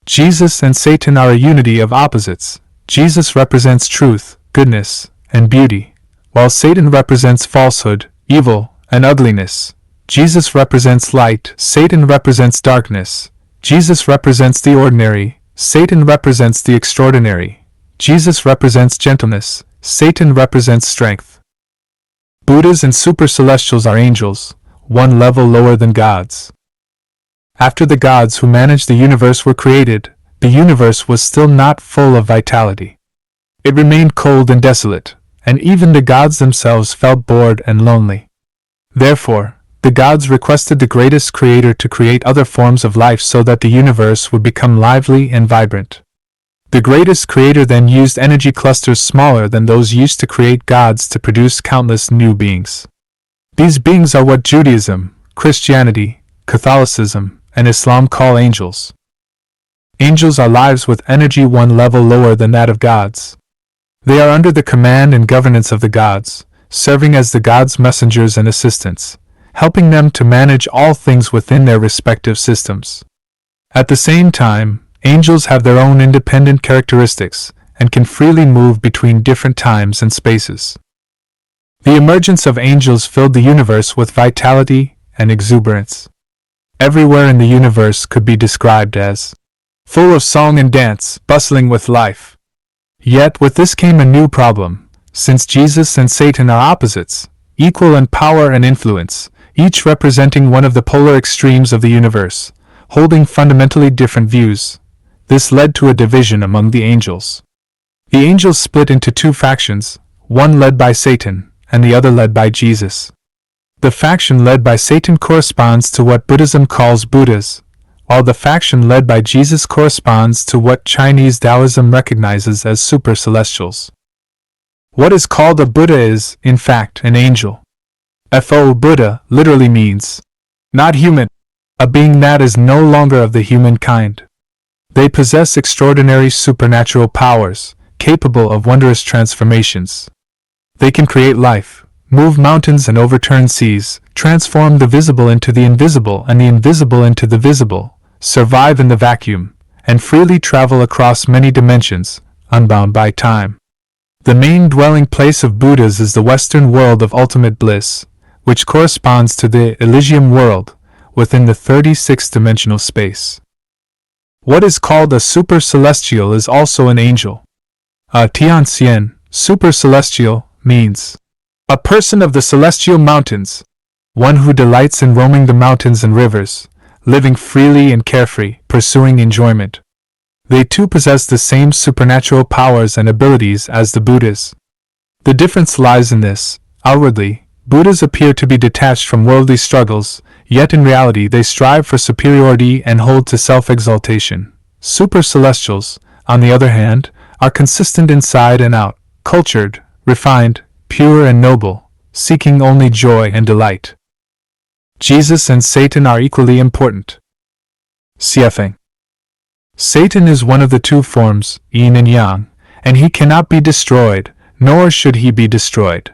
Jesus and Satan are a unity of opposites. Jesus represents truth, goodness, and beauty, while Satan represents falsehood, evil, and ugliness. Jesus represents light, Satan represents darkness. Jesus represents the ordinary, Satan represents the extraordinary. Jesus represents gentleness, Satan represents strength. Buddhas and super-celestials are angels, one level lower than gods. After the gods who managed the universe were created, the universe was still not full of vitality. It remained cold and desolate, and even the gods themselves felt bored and lonely. Therefore, the gods requested the greatest creator to create other forms of life so that the universe would become lively and vibrant. The greatest creator then used energy clusters smaller than those used to create gods to produce countless new beings. These beings are what Judaism, Christianity, Catholicism, and Islam call angels. Angels are lives with energy one level lower than that of gods. They are under the command and governance of the gods, serving as the gods' messengers and assistants, helping them to manage all things within their respective systems. At the same time, angels have their own independent characteristics and can freely move between different times and spaces. The emergence of angels filled the universe with vitality and exuberance. Everywhere in the universe could be described as full of song and dance, bustling with life. Yet with this came a new problem. Since Jesus and Satan are opposites, equal in power and influence, each representing one of the polar extremes of the universe, holding fundamentally different views, this led to a division among the angels. The angels split into two factions, one led by Satan, and the other led by Jesus. The faction led by Satan corresponds to what Buddhism calls Buddhas, while the faction led by Jesus corresponds to what Chinese Taoism recognizes as super-celestials. What is called a Buddha is, in fact, an angel. Buddha literally means not human, a being that is no longer of the human kind. They possess extraordinary supernatural powers, capable of wondrous transformations. They can create life, move mountains and overturn seas, transform the visible into the invisible and the invisible into the visible, survive in the vacuum, and freely travel across many dimensions, unbound by time. The main dwelling place of Buddhas is the Western world of ultimate bliss, which corresponds to the Elysium world, within the 36th-dimensional space. What is called a super-celestial is also an angel. A Tianxian, super-celestial, means a person of the celestial mountains, one who delights in roaming the mountains and rivers, living freely and carefree, pursuing enjoyment. They too possess the same supernatural powers and abilities as the Buddhas. The difference lies in this: outwardly, Buddhas appear to be detached from worldly struggles, yet in reality they strive for superiority and hold to self-exaltation. Super-celestials, on the other hand, are consistent inside and out, cultured, refined, pure and noble, seeking only joy and delight. Jesus and Satan are equally important. CFing. Satan is one of the two forms, yin and yang, and he cannot be destroyed, nor should he be destroyed.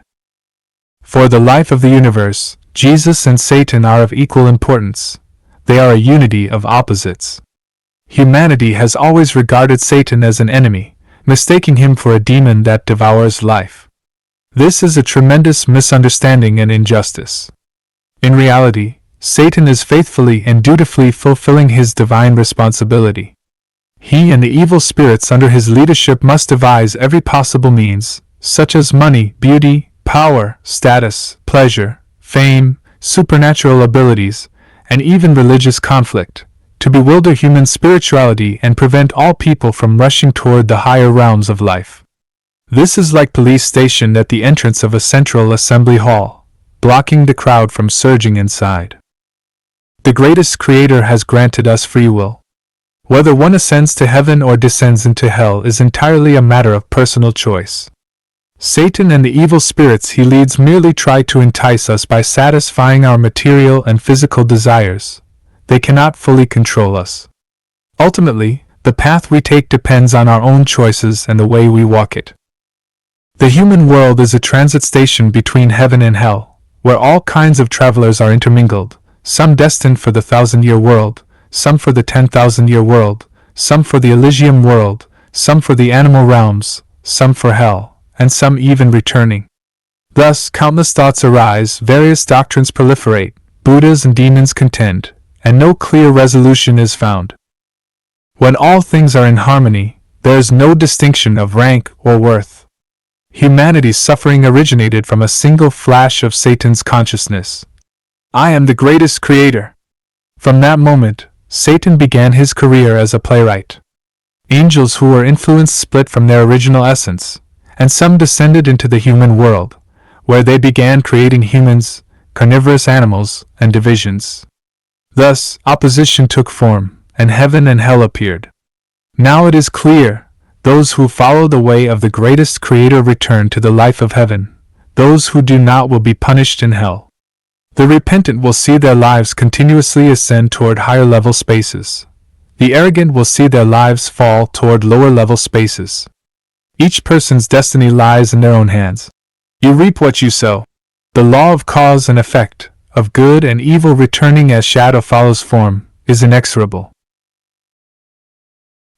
For the life of the universe, Jesus and Satan are of equal importance. They are a unity of opposites. Humanity has always regarded Satan as an enemy, mistaking him for a demon that devours life. This is a tremendous misunderstanding and injustice. In reality, Satan is faithfully and dutifully fulfilling his divine responsibility. He and the evil spirits under his leadership must devise every possible means, such as money, beauty, power, status, pleasure, fame, supernatural abilities, and even religious conflict, to bewilder human spirituality and prevent all people from rushing toward the higher realms of life. This is like police stationed at the entrance of a central assembly hall, blocking the crowd from surging inside. The greatest creator has granted us free will. Whether one ascends to heaven or descends into hell is entirely a matter of personal choice. Satan and the evil spirits he leads merely try to entice us by satisfying our material and physical desires. They cannot fully control us. Ultimately, the path we take depends on our own choices and the way we walk it. The human world is a transit station between heaven and hell, where all kinds of travelers are intermingled, some destined for the 1,000-year world, some for the 10,000-year world, some for the Elysium world, some for the animal realms, some for hell, and some even returning. Thus, countless thoughts arise, various doctrines proliferate, Buddhas and demons contend, and no clear resolution is found. When all things are in harmony, there is no distinction of rank or worth. Humanity's suffering originated from a single flash of Satan's consciousness. I am the greatest creator. From that moment, Satan began his career as a playwright. Angels who were influenced split from their original essence, and some descended into the human world, where they began creating humans, carnivorous animals, and divisions. Thus, opposition took form, and heaven and hell appeared. Now it is clear, those who follow the way of the greatest creator return to the life of heaven, those who do not will be punished in hell. The repentant will see their lives continuously ascend toward higher level spaces. The arrogant will see their lives fall toward lower level spaces. Each person's destiny lies in their own hands. You reap what you sow. The law of cause and effect, of good and evil returning as shadow follows form, is inexorable.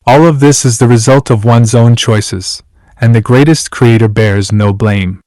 All of this is the result of one's own choices, and the greatest creator bears no blame.